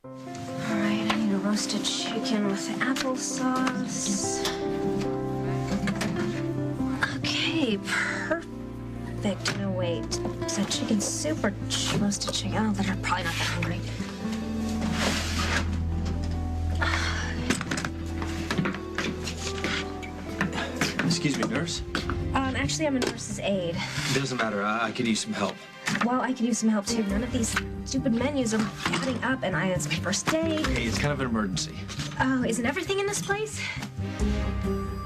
All right, I need a roasted chicken with applesauce. Okay, perfect. No, wait. Is that chicken soup or roasted chicken? Oh, they're probably not that hungry. Excuse me, nurse? Actually, I'm a nurse's aide. It doesn't matter. I could use some help. Well, I could use some help, too. None of these stupid menus are adding up, and it's my first day. Hey, it's kind of an emergency. Oh, isn't everything in this place?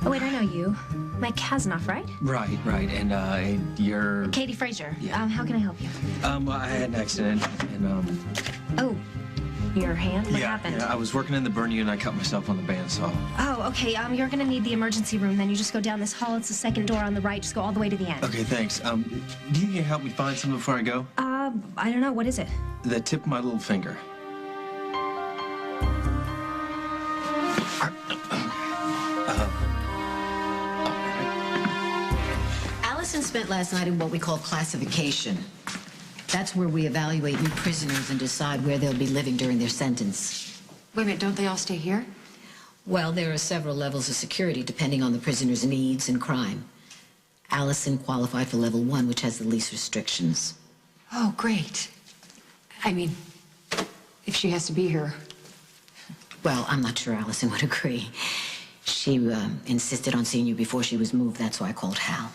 Oh, wait, I know you. Mike Kazanoff, right? Right. And, you're... Katie Frazier. Yeah. How can I help you? I had an accident, and, Oh, your hand? What yeah, happened? Yeah, I was working in the burn unit, and I cut myself on the bandsaw. Oh, okay. You're gonna need the emergency room. Then you just go down this hall. It's the second door on the right. Just go all the way to the end. Okay, thanks. Do you think you can help me find something before I go? I don't know. What is it? The tip of my little finger. Allison spent last night in what we call classification. That's where we evaluate new prisoners and decide where they'll be living during their sentence. Wait a minute, don't they all stay here? Well, there are several levels of security depending on the prisoner's needs and crime. Allison qualified for level 1, which has the least restrictions. Oh, great. I mean, if she has to be here. Well, I'm not sure Allison would agree. She insisted on seeing you before she was moved. That's why I called Hal.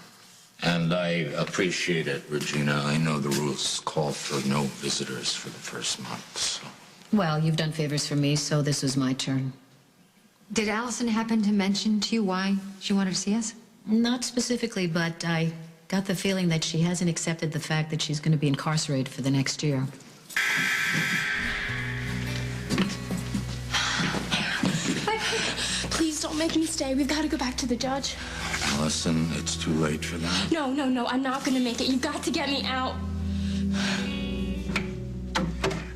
And I appreciate it, Regina. I know the rules call for no visitors for the first month, so... Well, you've done favors for me, so this was my turn. Did Allison happen to mention to you why she wanted to see us? Not specifically, but I got the feeling that she hasn't accepted the fact that she's going to be incarcerated for the next year. Please don't make me stay. We've got to go back to the judge. Allison, it's too late for that. No, I'm not going to make it. You've got to get me out.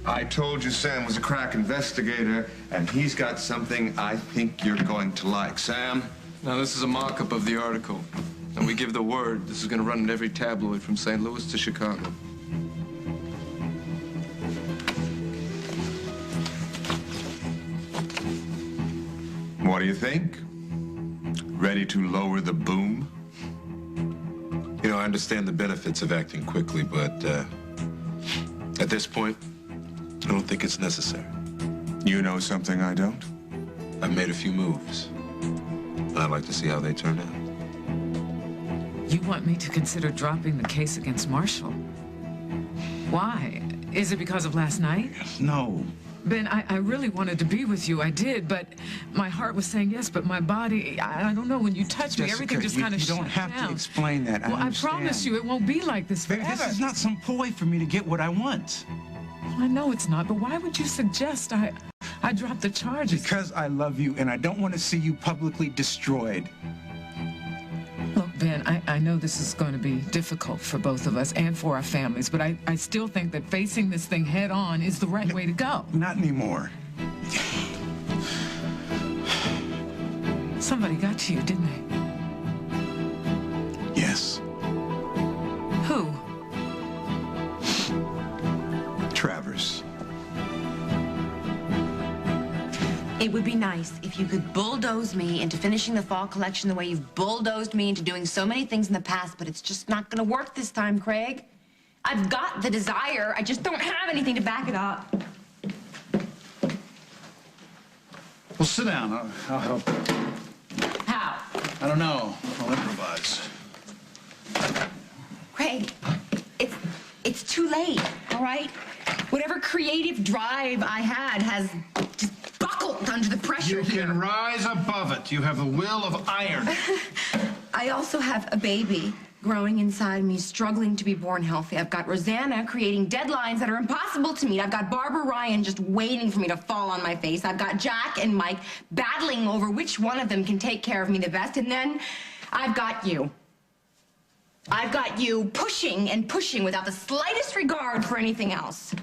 I told you Sam was a crack investigator, and he's got something I think you're going to like. Sam? Now, this is a mock-up of the article. And we give the word. This is going to run in every tabloid from St. Louis to Chicago. What do you think? Ready to lower the boom? You know, I understand the benefits of acting quickly, but at this point, I don't think it's necessary. You know something I don't? I've made a few moves, and I'd like to see how they turn out. You want me to consider dropping the case against Marshall? Why? Is it because of last night? No. Ben, I really wanted to be with you. I did, but my heart was saying yes, but my body, I don't know. When you touch me, everything just kind of shut down. You don't have to explain that. Well, I promise you it won't be like this forever. This is not some ploy for me to get what I want. I know it's not, but why would you suggest I drop the charges? Because I love you, and I don't want to see you publicly destroyed. Look, Ben, I know this is going to be difficult for both of us and for our families, but I still think that facing this thing head on is the right way to go. Not anymore. Somebody got to you, didn't they? Yes. Who? Travers. It would be nice if you could bulldoze me into finishing the fall collection the way you've bulldozed me into doing so many things in the past, but it's just not going to work this time, Craig. I've got the desire. I just don't have anything to back it up. Well, sit down. I'll help you. How? I don't know. I'll improvise. Craig, it's too late, all right? Whatever creative drive I had has just buckled under the pressure You can rise above it. You have a will of iron. I also have a baby growing inside me, struggling to be born healthy. I've got Rosanna creating deadlines that are impossible to meet. I've got Barbara Ryan just waiting for me to fall on my face. I've got Jack and Mike battling over which one of them can take care of me the best. And then I've got you. I've got you pushing and pushing without the slightest regard for anything else.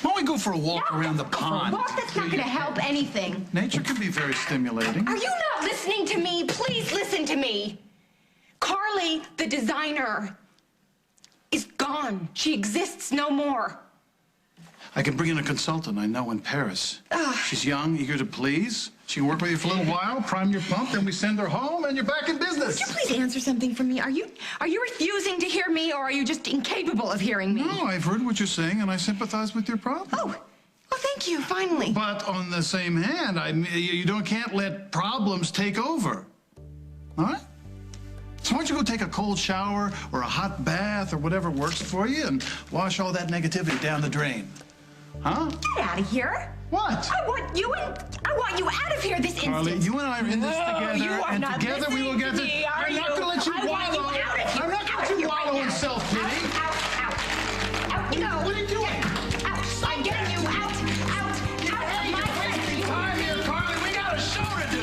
Why don't we go for a walk around the pond? Walk, that's not going to help anything. Nature can be very stimulating. Are you not listening to me? Please listen to me. Carly, the designer, is gone. gone. She exists no more. I can bring in a consultant I know in Paris. She's young, eager to please. She can work with you for a little while, prime your pump, then we send her home, and you're back in business. Would you please answer something for me? Are you refusing to hear me, or are you just incapable of hearing me? No, I've heard what you're saying, and I sympathize with your problem. Oh, well, thank you, finally. But on the same hand, can't let problems take over. All right? So why don't you go take a cold shower or a hot bath or whatever works for you and wash all that negativity down the drain? Huh? Get out of here. What? I want you out of here this instant. Carly, you and I are in this together, you are and not together we will get listening to me, are I'm not going to let you I want wallow. you out of here. I'm not going to let you wallow in self-pity. Out, you go. What are you doing? Out. I'm getting you out. Hey, you're wasting time here, Carly. We got a show to do.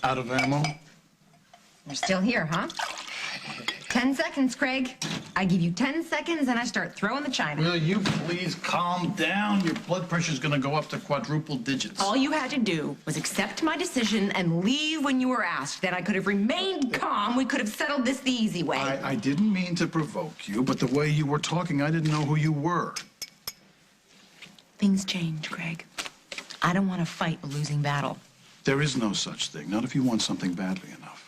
Out of ammo? You're still here, huh? 10 seconds, Craig. I give you 10 seconds and I start throwing the china. Will you please calm down? Your blood pressure's gonna go up to quadruple digits. All you had to do was accept my decision and leave when you were asked. Then I could have remained calm. We could have settled this the easy way. I didn't mean to provoke you, but the way you were talking, I didn't know who you were. Things change, Craig. I don't want to fight a losing battle. There is no such thing, not if you want something badly enough.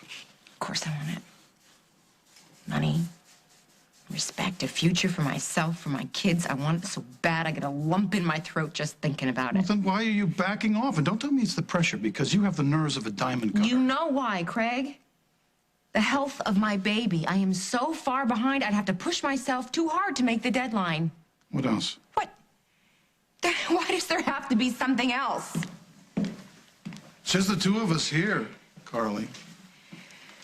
Of course I want it. Money, respect, a future for myself, for my kids. I want it so bad I get a lump in my throat just thinking about Well, it. then why are you backing off? And don't tell me it's the pressure, because you have the nerves of a diamond cutter. You know why, Craig? The health of my baby. I am so far behind, I'd have to push myself too hard to make the deadline. What else? What? Why does there have to be something else? It's just the two of us here, Carly.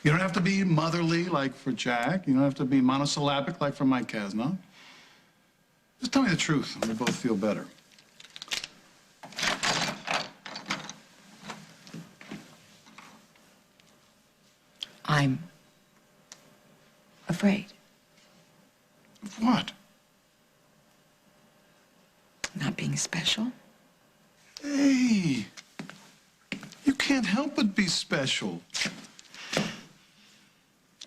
You don't have to be motherly like for Jack. You don't have to be monosyllabic like for Mike Casno. Just tell me the truth, and we'll both feel better. I'm afraid. Of what? Not being special. Hey, you can't help but be special.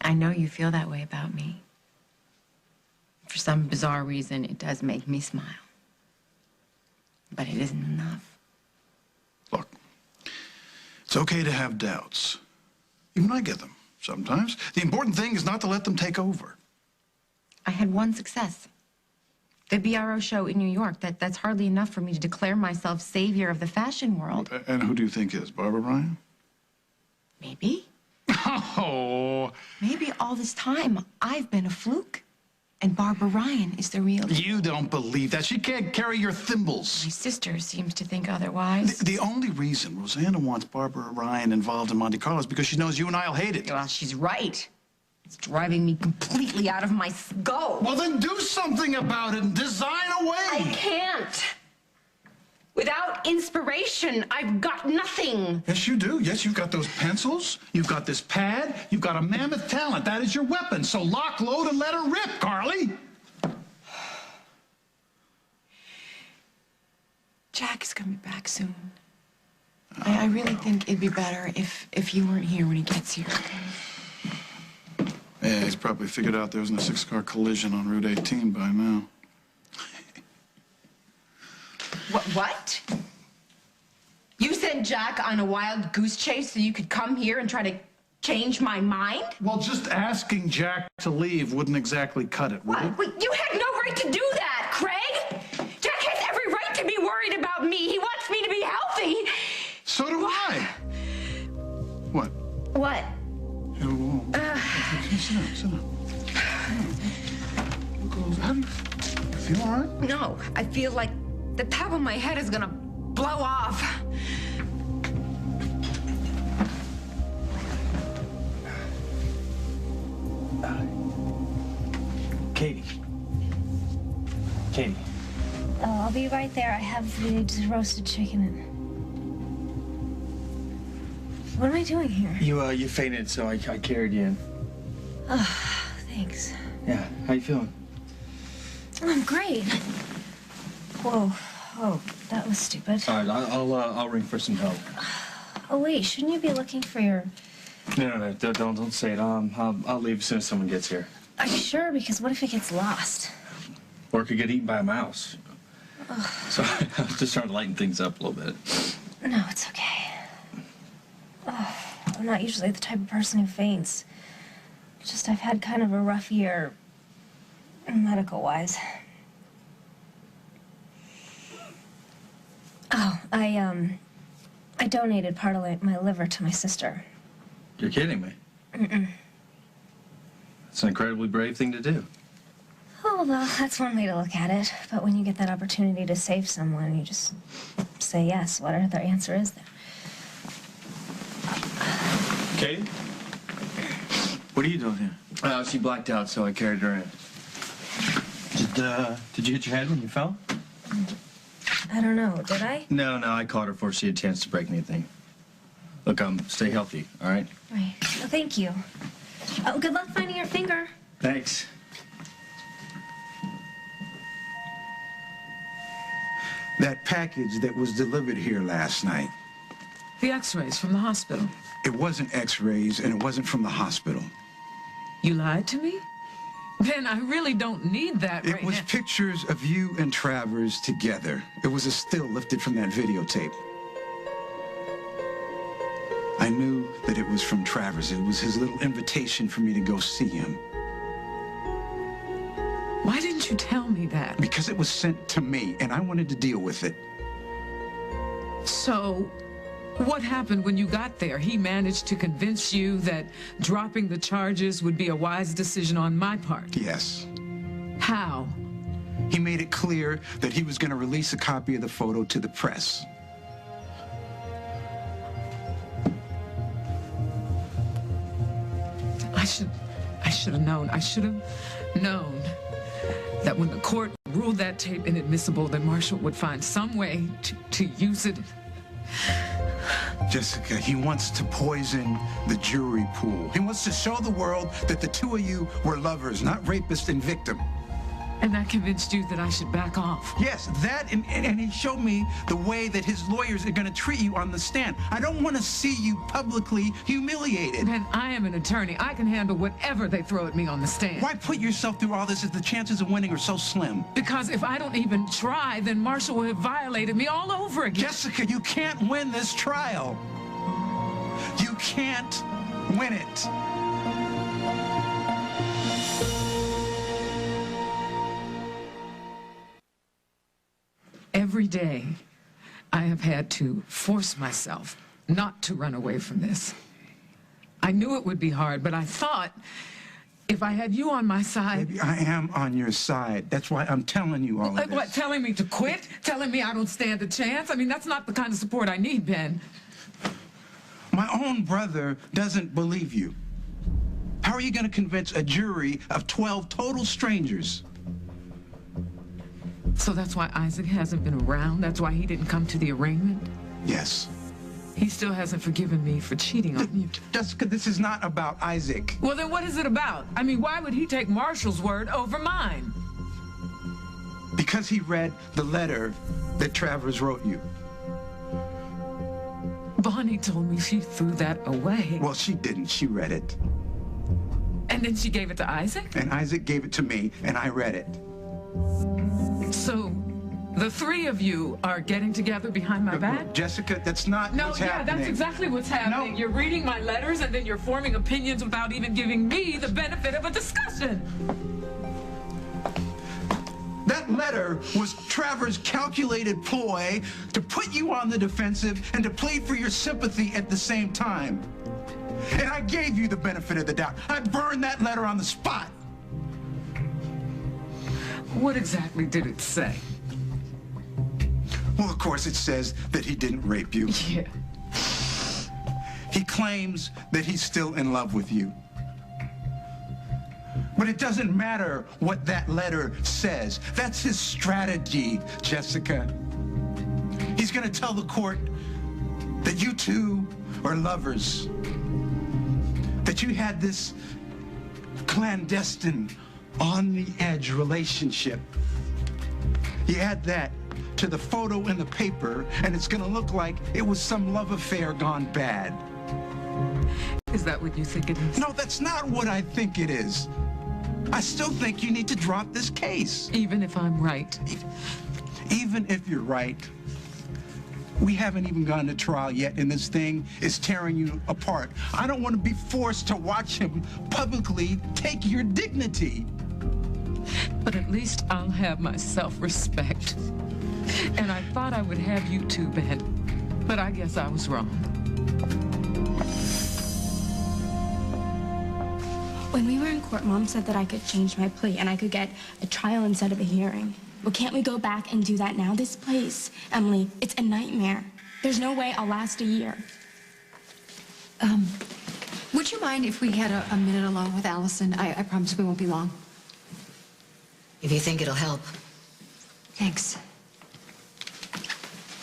I know you feel that way about me. For some bizarre reason, it does make me smile. But it isn't enough. Look, it's okay to have doubts. Even I get them sometimes. The important thing is not to let them take over. I had one success. The BRO show in New York. That's hardly enough for me to declare myself savior of the fashion world. And who do you think is? Barbara Ryan? Maybe. Oh. Maybe all this time I've been a fluke. And Barbara Ryan is the real deal. You don't believe that. She can't carry your thimbles. My sister seems to think otherwise. The only reason Rosanna wants Barbara Ryan involved in Monte Carlo is because she knows you and I'll hate it. Well, she's right. It's driving me completely out of my skull. Well, then do something about it and design a way. I can't. Without inspiration, I've got nothing. Yes, you do. Yes, you've got those pencils. You've got this pad. You've got a mammoth talent. That is your weapon. So lock, load, and let her rip, Carly. Jack is coming back soon. I really think it'd be better if you weren't here when he gets here. Yeah, he's probably figured out there wasn't a 6-car collision on Route 18 by now. What? You sent Jack on a wild goose chase so you could come here and try to change my mind? Well, just asking Jack to leave wouldn't exactly cut it, would it? Wait, you had no right to do that, Craig! Jack has every right to be worried about me. He wants me to be healthy. So do I. What? What? Sit down, sit down. How do you feel all right? No, I feel like the top of my head is gonna blow off. Katie. Katie. Oh, I'll be right there. I have the roasted chicken in. What am I doing here? You fainted, so I carried you in. Oh, thanks. Yeah, how you feeling? I'm great. Whoa. Oh, that was stupid. All right, I'll ring for some help. Oh, wait, shouldn't you be looking for your... No, don't say it. I'll leave as soon as someone gets here. Are you sure? Because what if it gets lost? Or it could get eaten by a mouse. Ugh. So I was just trying to lighten things up a little bit. No, it's okay. Oh, I'm not usually the type of person who faints. It's just I've had kind of a rough year, medical-wise. Oh, I donated part of my liver to my sister. You're kidding me. Mm-mm. It's an incredibly brave thing to do. Oh, well, that's one way to look at it. But when you get that opportunity to save someone, you just say yes, whatever their answer is there. Katie? What are you doing here? She blacked out, so I carried her in. Did you hit your head when you fell? I don't know, did I? No, I caught her before she had a chance to break anything. Look, stay healthy, all right? Right. Well, thank you. Oh, good luck finding your finger. Thanks. That package that was delivered here last night. The x-rays from the hospital. It wasn't x-rays, and it wasn't from the hospital. You lied to me? Ben, I really don't need that right now. It was pictures of you and Travers together. It was a still lifted from that videotape. I knew that it was from Travers. It was his little invitation for me to go see him. Why didn't you tell me that? Because it was sent to me, and I wanted to deal with it. So, what happened when you got there? He managed to convince you that dropping the charges would be a wise decision on my part? Yes. How? He made it clear that he was going to release a copy of the photo to the press. I should have known. I should have known that when the court ruled that tape inadmissible, that Marshall would find some way to use it. Jessica, he wants to poison the jury pool. He wants to show the world that the two of you were lovers, not rapist and victim. And that convinced you that I should back off? Yes, that, and he showed me the way that his lawyers are going to treat you on the stand. I don't want to see you publicly humiliated. Ben, I am an attorney. I can handle whatever they throw at me on the stand. Why put yourself through all this if the chances of winning are so slim? Because if I don't even try, then Marshall will have violated me all over again. Jessica, you can't win this trial. You can't win it. Every day, I have had to force myself not to run away from this. I knew it would be hard, but I thought if I had you on my side... Baby, I am on your side. That's why I'm telling you all of this. What, telling me to quit? Telling me I don't stand a chance? I mean, that's not the kind of support I need, Ben. My own brother doesn't believe you. How are you going to convince a jury of 12 total strangers? So that's why Isaac hasn't been around? That's why he didn't come to the arraignment? Yes. He still hasn't forgiven me for cheating on you. Jessica, this is not about Isaac. Well, then what is it about? I mean, why would he take Marshall's word over mine? Because he read the letter that Travers wrote you. Bonnie told me she threw that away. Well, she didn't. She read it. And then she gave it to Isaac? And Isaac gave it to me, and I read it. So, the three of you are getting together behind my back? Jessica, that's not what's happening. No, that's exactly what's happening. No. You're reading my letters, and then you're forming opinions without even giving me the benefit of a discussion. That letter was Travers' calculated ploy to put you on the defensive and to plead for your sympathy at the same time. And I gave you the benefit of the doubt. I burned that letter on the spot. What exactly did it say? Well, of course, it says that he didn't rape you. Yeah. He claims that he's still in love with you. But it doesn't matter what that letter says. That's his strategy, Jessica. He's gonna tell the court that you two are lovers, that you had this clandestine, on-the-edge relationship. You add that to the photo in the paper, and it's gonna look like it was some love affair gone bad. Is that what you think it is? No, that's not what I think it is. I still think you need to drop this case. Even if I'm right? Even if you're right. We haven't even gone to trial yet, and this thing is tearing you apart. I don't want to be forced to watch him publicly take your dignity. But at least I'll have my self-respect. And I thought I would have you too, Ben. But I guess I was wrong. When we were in court, Mom said that I could change my plea and I could get a trial instead of a hearing. Well, can't we go back and do that now? This place, Emily, it's a nightmare. There's no way I'll last a year. Would you mind if we had a minute alone with Allison? I promise we won't be long. If you think it'll help. Thanks.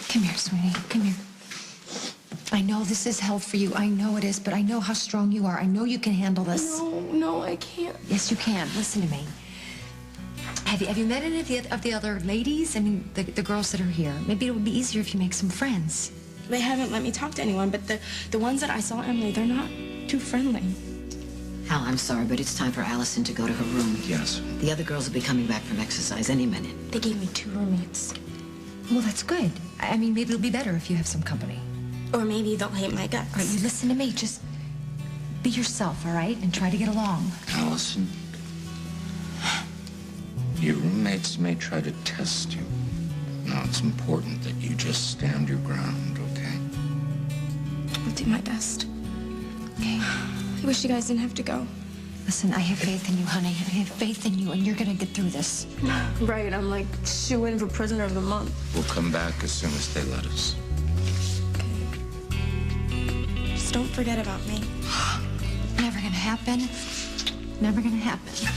Come here, sweetie. Come here. I know this is hell for you. I know it is, but I know how strong you are. I know you can handle this. No, I can't. Yes, you can. Listen to me. Have you met any of the other ladies? I mean, the girls that are here. Maybe it would be easier if you make some friends. They haven't let me talk to anyone, but the ones that I saw, Emily, they're not too friendly. Hal, I'm sorry, but it's time for Allison to go to her room. Yes. The other girls will be coming back from exercise any minute. They gave me 2 roommates. Well, that's good. I mean, maybe it'll be better if you have some company. Or maybe they'll hate my guts. All right, you listen to me. Just be yourself, all right? And try to get along. Allison, your roommates may try to test you. Now, it's important that you just stand your ground, okay? I'll do my best. Okay. I wish you guys didn't have to go. Listen, I have faith in you, honey. I have faith in you, and you're gonna get through this. Right, I'm like shoo-in for prisoner of the month. We'll come back as soon as they let us. Just don't forget about me. Never gonna happen. Never gonna happen.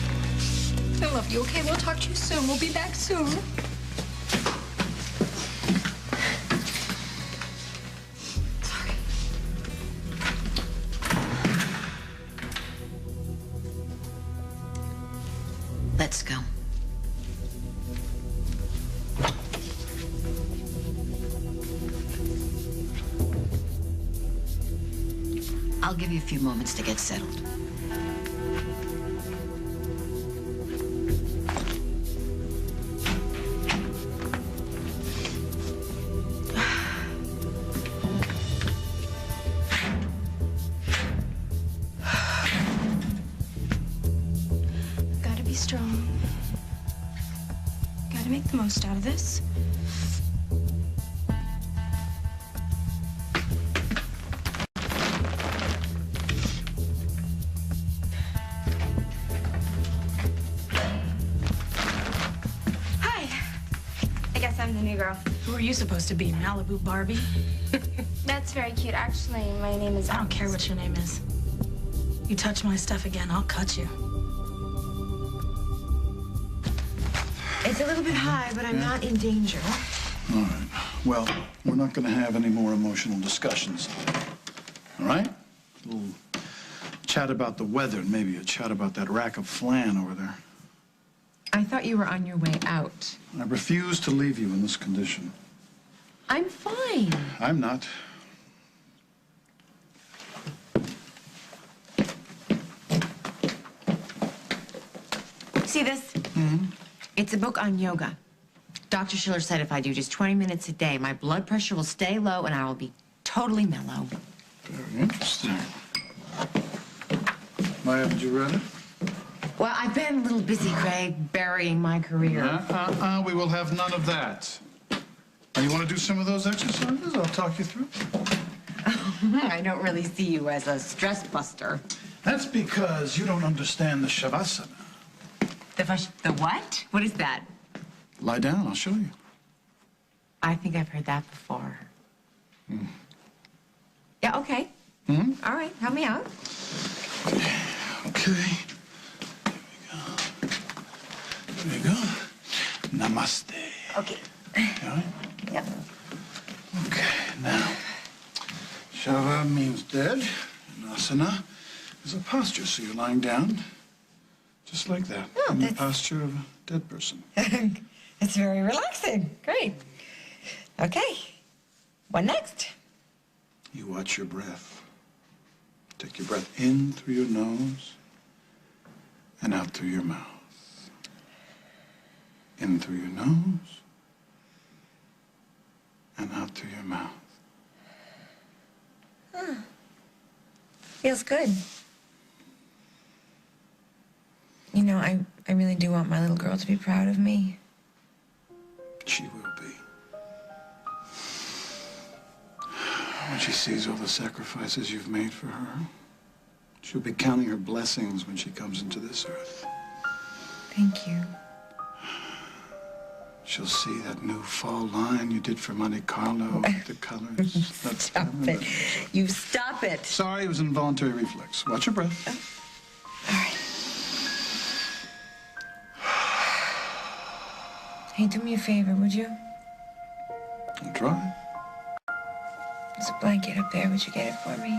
I love you, okay? We'll talk to you soon. We'll be back soon. Sorry. Let's go. I'll give you a few moments to get settled. Gotta be strong. Gotta make the most out of this. I'm the new girl. Who are you supposed to be, Malibu Barbie? That's very cute. Actually, my name is... I don't care what your name is. You touch my stuff again, I'll cut you. It's a little bit high, but I'm not in danger. All right. Well, we're not going to have any more emotional discussions. All right? A little chat about the weather and maybe a chat about that rack of flan over there. I thought you were on your way out. I refuse to leave you in this condition. I'm fine. I'm not. See this? Mm-hmm. It's a book on yoga. Dr. Schiller said if I do just 20 minutes a day, my blood pressure will stay low and I will be totally mellow. Very interesting. Why haven't you read it? Well, I've been a little busy, Craig, burying my career. We will have none of that. Now, you want to do some of those exercises? I'll talk you through. I don't really see you as a stress buster. That's because you don't understand the Shavasana. The what? What is that? Lie down, I'll show you. I think I've heard that before. Yeah, okay. All right, help me out. Okay. There we go. Namaste. Okay. All right? Yep. Okay, now, Shava means dead, and asana is a posture, so you're lying down, just like that, in the posture of a dead person. It's very relaxing. Great. Okay. What next? You watch your breath. Take your breath in through your nose and out through your mouth. In through your nose and out through your mouth. Feels good. You know, I really do want my little girl to be proud of me. She will be. When she sees all the sacrifices you've made for her, she'll be counting her blessings when she comes into this earth. Thank you. She'll see that new fall line you did for Monte Carlo, the colors. Stop it. You stop it. Sorry, it was an involuntary reflex. Watch your breath. Hey, do me a favor, would you? I'll try. There's a blanket up there. Would you get it for me?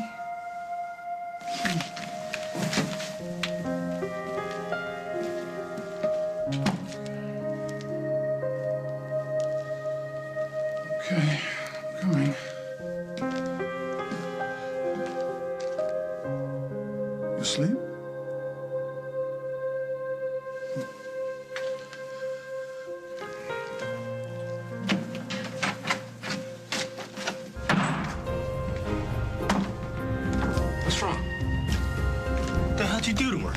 Okay, I'm coming. You asleep? What's wrong? What the hell'd you do to her?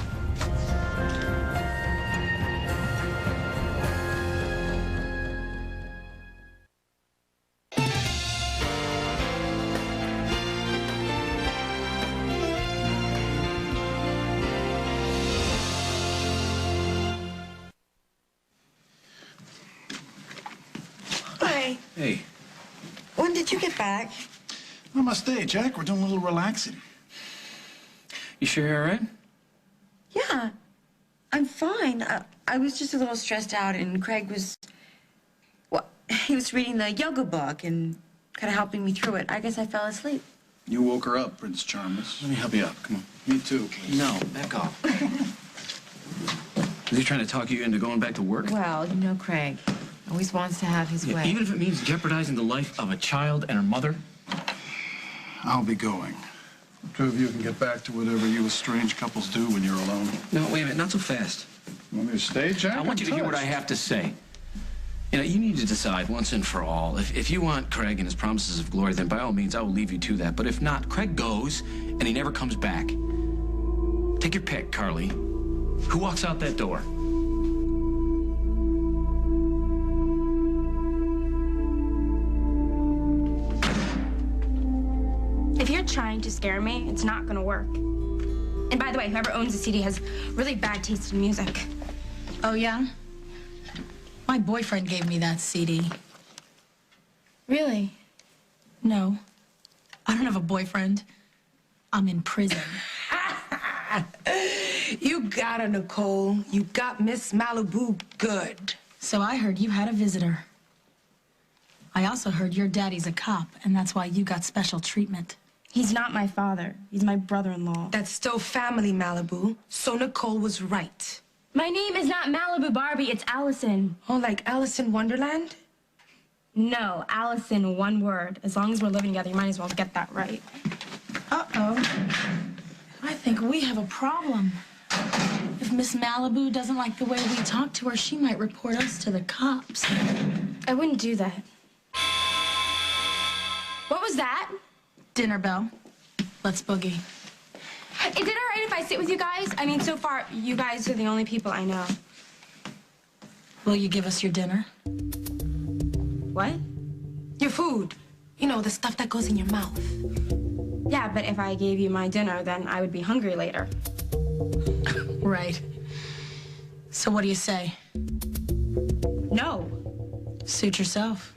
Hi. Hey. When did you get back? Namaste, Jack. We're doing a little relaxing. You sure you're all right? Yeah, I'm fine. I was just a little stressed out, and Craig was, well, he was reading the yoga book and kind of helping me through it. I guess I fell asleep. You woke her up, Prince Charmless. Let me help you up. Come on. Me too, please. No, back off. Is he trying to talk you into going back to work? Well, you know Craig always wants to have his way. Even if it means jeopardizing the life of a child and her mother? I'll be going. The two of you can get back to whatever you estranged couples do when you're alone. No, wait a minute. Not so fast. You want me to stay, Jack? I want you to hear what I have to say. You know, you need to decide once and for all. If you want Craig and his promises of glory, then by all means, I will leave you to that. But if not, Craig goes, and he never comes back. Take your pick, Carly. Who walks out that door? If you're trying to scare me, it's not gonna work. And by the way, whoever owns the CD has really bad taste in music. Oh, yeah? My boyfriend gave me that CD. Really? No. I don't have a boyfriend. I'm in prison. You got her, Nicole. You got Miss Malibu good. So I heard you had a visitor. I also heard your daddy's a cop, and that's why you got special treatment. He's not my father. He's my brother-in-law. That's still family, Malibu. So Nicole was right. My name is not Malibu Barbie, it's Allison. Oh, like Alice in Wonderland? No, Allison, one word. As long as we're living together, you might as well get that right. Uh-oh. I think we have a problem. If Miss Malibu doesn't like the way we talk to her, she might report us to the cops. I wouldn't do that. What was that? Dinner bell. Let's boogie. Is it all right if I sit with you guys? I mean, so far, you guys are the only people I know. Will you give us your dinner? What? Your food. You know, the stuff that goes in your mouth. Yeah, but if I gave you my dinner, then I would be hungry later. Right. So what do you say? No. Suit yourself.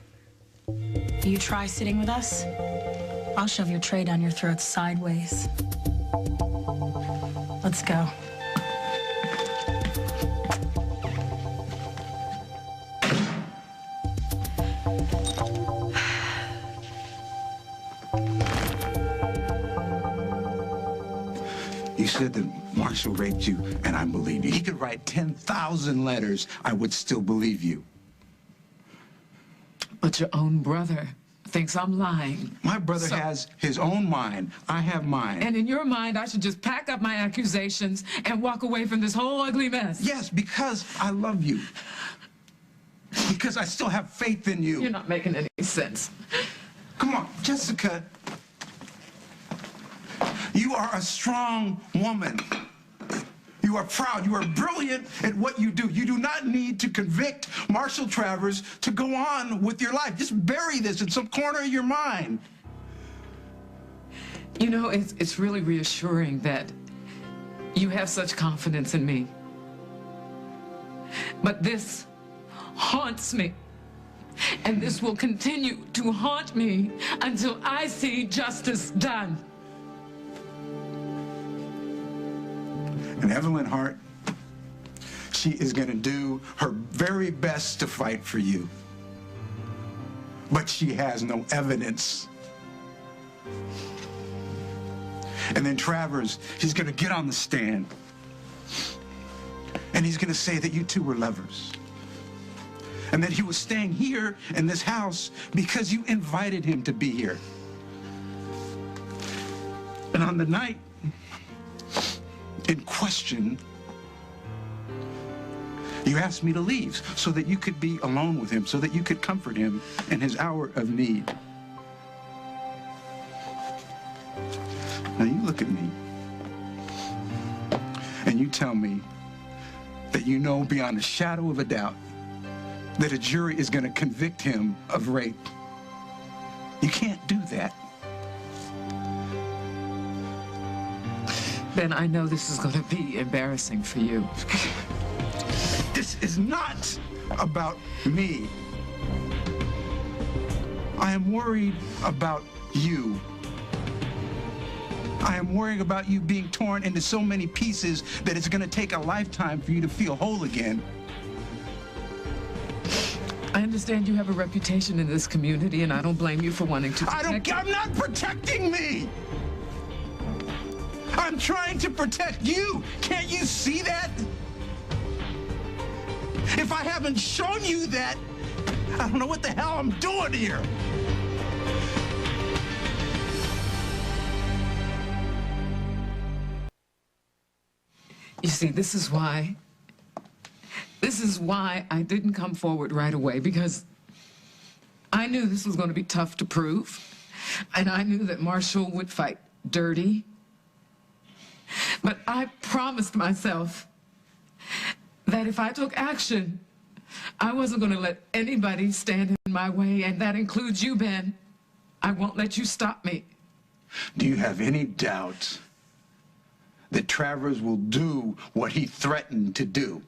You try sitting with us, I'll shove your tray down your throat sideways. Let's go. You said that Marshall raped you, and I believe you. He could write 10,000 letters. I would still believe you. But your own brother thinks I'm lying. My brother has his own mind. I have mine. And in your mind, I should just pack up my accusations and walk away from this whole ugly mess. Yes, because I love you. Because I still have faith in you. You're not making any sense. Come on, Jessica. You are a strong woman. You are proud. You are brilliant at what you do. You do not need to convict Marshall Travers to go on with your life. Just bury this in some corner of your mind. You know, it's really reassuring that you have such confidence in me. But this haunts me. And this will continue to haunt me until I see justice done. And Evelyn Hart, she is going to do her very best to fight for you. But she has no evidence. And then Travers, he's going to get on the stand. And he's going to say that you two were lovers. And that he was staying here in this house because you invited him to be here. And on the night in question, you asked me to leave so that you could be alone with him, so that you could comfort him in his hour of need. Now you look at me and you tell me that you know beyond a shadow of a doubt that a jury is going to convict him of rape. You can't do that. Then I know this is going to be embarrassing for you. This is not about me. I am worried about you. I am worried about you being torn into so many pieces that it's going to take a lifetime for you to feel whole again. I understand you have a reputation in this community, and I don't blame you for wanting to protect I'm not protecting me! I'm trying to protect you! Can't you see that? If I haven't shown you that, I don't know what the hell I'm doing here. You see, this is why I didn't come forward right away, because I knew this was going to be tough to prove, and I knew that Marshall would fight dirty. But I promised myself that if I took action, I wasn't going to let anybody stand in my way, and that includes you, Ben. I won't let you stop me. Do you have any doubt that Travers will do what he threatened to do?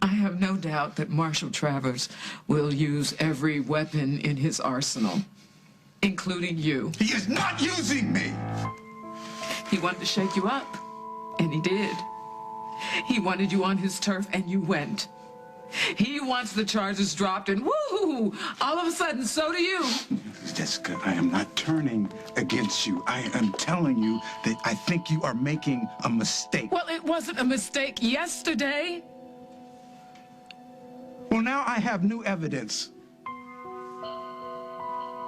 I have no doubt that Marshall Travers will use every weapon in his arsenal, including you. He is not using me! He wanted to shake you up, and he did. He wanted you on his turf, and you went. He wants the charges dropped, and woo-hoo, all of a sudden, so do you. Jessica, I am not turning against you. I am telling you that I think you are making a mistake. Well, it wasn't a mistake yesterday. Well, now I have new evidence.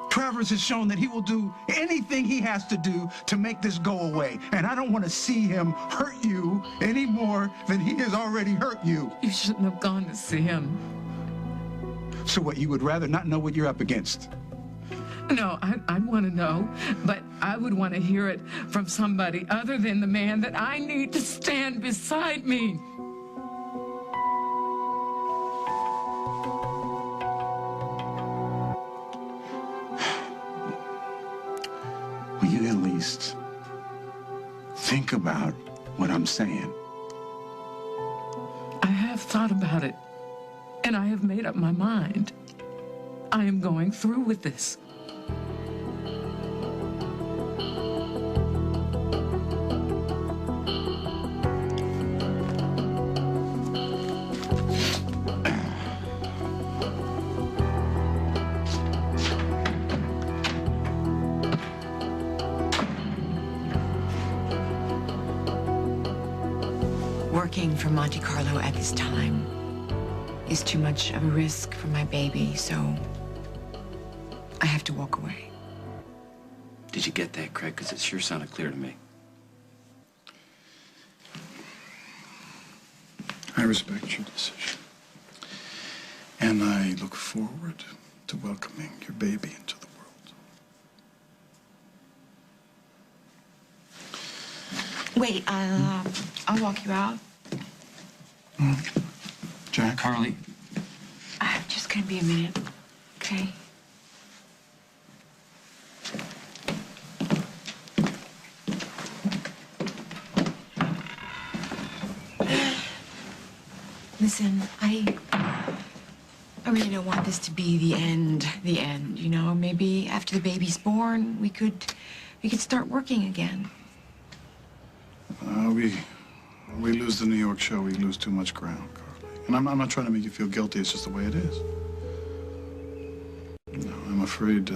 Travers has shown that he will do anything he has to do to make this go away. And I don't want to see him hurt you any more than he has already hurt you. You shouldn't have gone to see him. So what, you would rather not know what you're up against? No, I want to know, but I would want to hear it from somebody other than the man that I need to stand beside me. Will you at least think about what I'm saying? I have thought about it, and I have made up my mind. I am going through with this. Working for Monte Carlo at this time is too much of a risk for my baby, so I have to walk away. Did you get that, Craig? Because it sure sounded clear to me. I respect your decision. And I look forward to welcoming your baby into the world. Wait, I'll walk you out. Jack? Carly. I'm just gonna be a minute, okay? Listen, I really don't want this to be the end, you know? Maybe after the baby's born, we could start working again. We lose the New York show, we lose too much ground, Carly. And I'm not trying to make you feel guilty, it's just the way it is. No, I'm afraid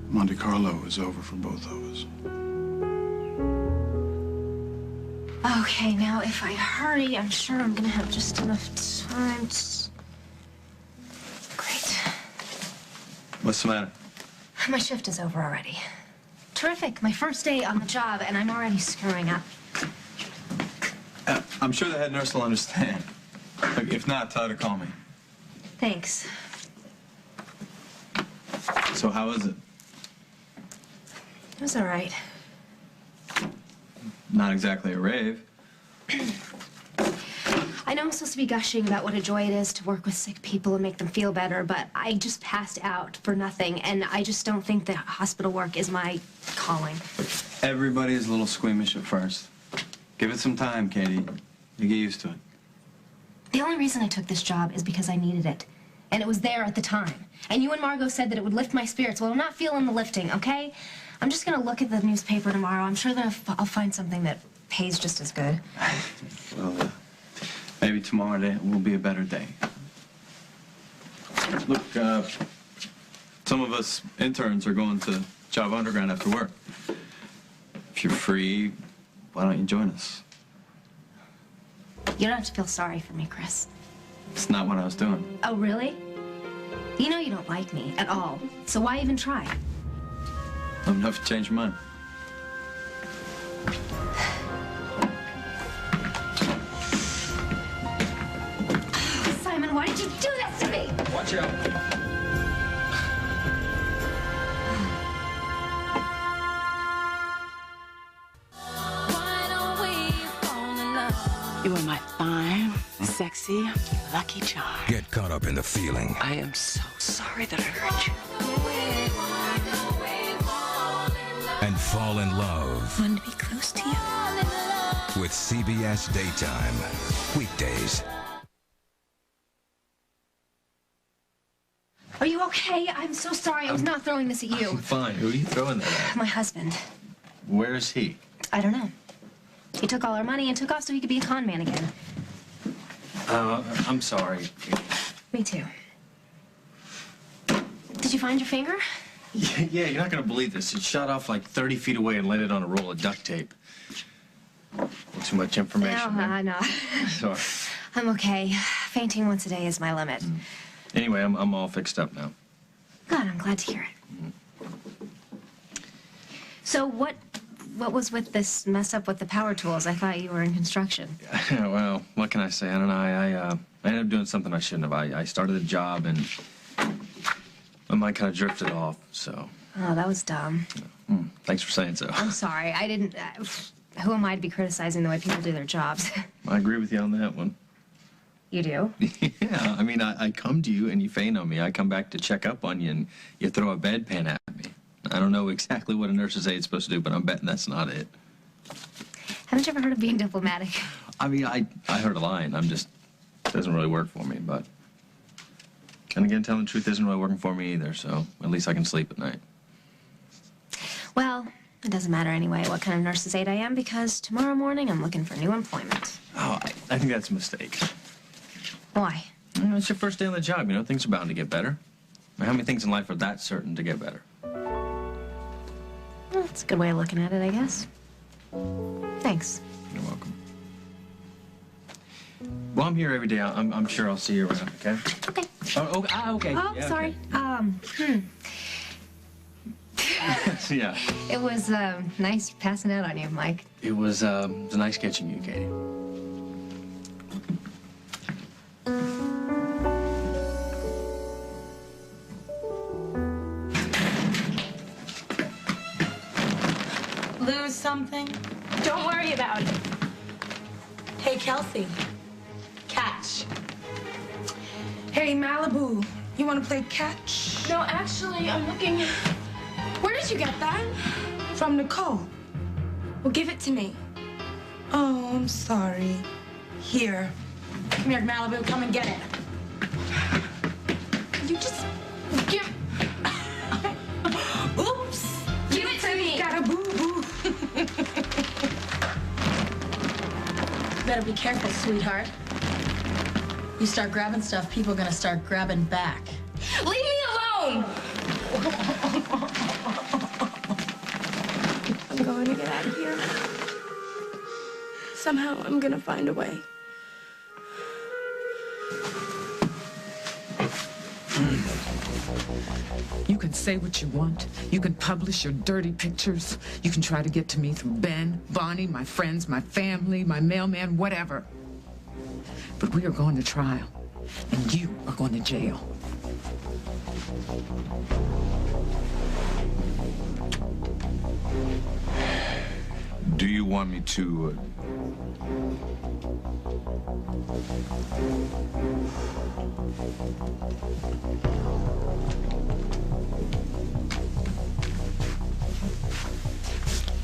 Monte Carlo is over for both of us. Okay, now if I hurry, I'm sure I'm gonna have just enough time to... Great. What's the matter? My shift is over already. Terrific. My first day on the job, and I'm already screwing up. I'm sure the head nurse will understand. Look, if not, tell her to call me. Thanks. So how is it? It was all right. Not exactly a rave. I know I'm supposed to be gushing about what a joy it is to work with sick people and make them feel better, but I just passed out for nothing, and I just don't think that hospital work is my calling. Everybody is a little squeamish at first. Give it some time, Katie. You get used to it. The only reason I took this job is because I needed it, and it was there at the time. And you and Margot said that it would lift my spirits. Well, I'm not feeling the lifting, okay? I'm just gonna look at the newspaper tomorrow. I'm sure that I'll find something that pays just as good. Well, maybe tomorrow day will be a better day. Look, some of us interns are going to Java Underground after work. If you're free, why don't you join us? You don't have to feel sorry for me, Chris. It's not what I was doing. Oh, really? You know you don't like me at all, so why even try? Let me know if you change your mind. Simon, why did you do this to me? Watch out. You are my fine, sexy, lucky charm. Get caught up in the feeling. I am so sorry that I hurt you. And fall in love. I want to be close to you. With CBS Daytime. Weekdays. Are you okay? I'm so sorry. I was not throwing this at you. I'm fine. Who are you throwing that at? My husband. Where is he? I don't know. He took all our money and took off so he could be a con man again. I'm sorry. Me too. Did you find your finger? Yeah, you're not gonna believe this. It shot off like 30 feet away and landed on a roll of duct tape. Too much information. No. Sorry. I'm okay. Fainting once a day is my limit. Anyway, I'm all fixed up now. God, I'm glad to hear it. So what was with this mess up with the power tools? I thought you were in construction. Well, what can I say? I don't know. I ended up doing something I shouldn't have. I started a job and my mind kind of drifted off, so. Oh, that was dumb. Thanks for saying so. I'm sorry. I didn't... who am I to be criticizing the way people do their jobs? I agree with you on that one. You do? Yeah, I mean, I come to you and you faint on me. I come back to check up on you and you throw a bedpan at me. I don't know exactly what a nurse's aide is supposed to do, but I'm betting that's not it. Haven't you ever heard of being diplomatic? I mean, I heard a line. It doesn't really work for me, but. And again, telling the truth isn't really working for me either, so at least I can sleep at night. Well, it doesn't matter anyway what kind of nurse's aide I am, because tomorrow morning I'm looking for new employment. Oh, I think that's a mistake. Why? You know, it's your first day on the job, you know, things are bound to get better. How many things in life are that certain to get better? Well, that's a good way of looking at it, I guess. Thanks. You're welcome. Well, I'm here every day. I'm sure I'll see you around, okay? Okay. Okay. Oh, Yeah, sorry. okay. Yeah. It was nice passing out on you, Mike. It was nice catching you, Katie. Lose something? Don't worry about it. Hey, Kelsey. Catch. Hey, Malibu, you want to play catch? No, actually, I'm looking. Where did you get that? From Nicole. Well, give it to me. Oh, I'm sorry. Here. Come here, Malibu. Come and get it. You just give. Oops. Give it to me. Got a boo-boo. Better be careful, sweetheart. You start grabbing stuff, people are gonna start grabbing back. Leave me alone! I'm going to get out of here. Somehow I'm gonna find a way. You can say what you want. You can publish your dirty pictures. You can try to get to me through Ben, Bonnie, my friends, my family, my mailman, whatever. But we are going to trial, and you are going to jail. Do you want me to...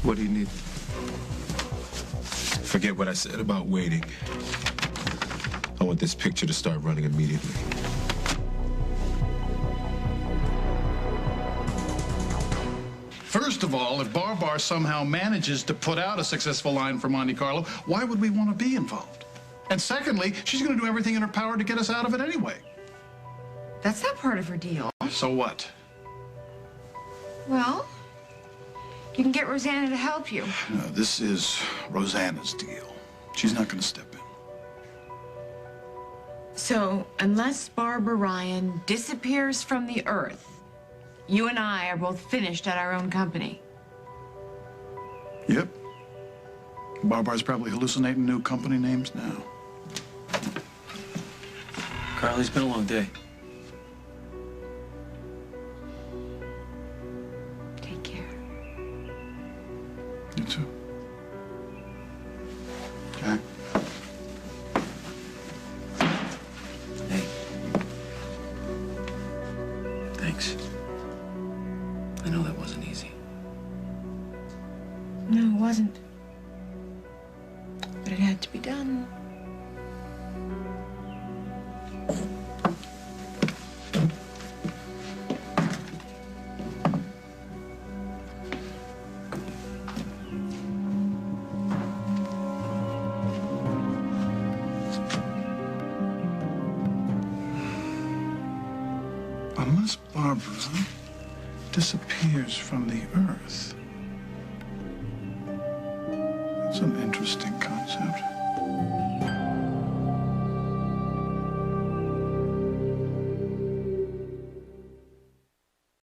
What do you need? Forget what I said about waiting. I want this picture to start running immediately. First of all, if Barbar somehow manages to put out a successful line for Monte Carlo, why would we want to be involved? And secondly, she's going to do everything in her power to get us out of it anyway. That's not part of her deal. So what? Well, you can get Rosanna to help you. No, this is Rosanna's deal. She's not going to step in. So, unless Barbara Ryan disappears from the earth, you and I are both finished at our own company. Yep. Barbar's probably hallucinating new company names now. Carly, it's been a long day. Take care. You too. Jack. Hey. Thanks. I know that wasn't easy. No, it wasn't. But it had to be done. Unless Barbara disappears from the earth. That's an interesting concept.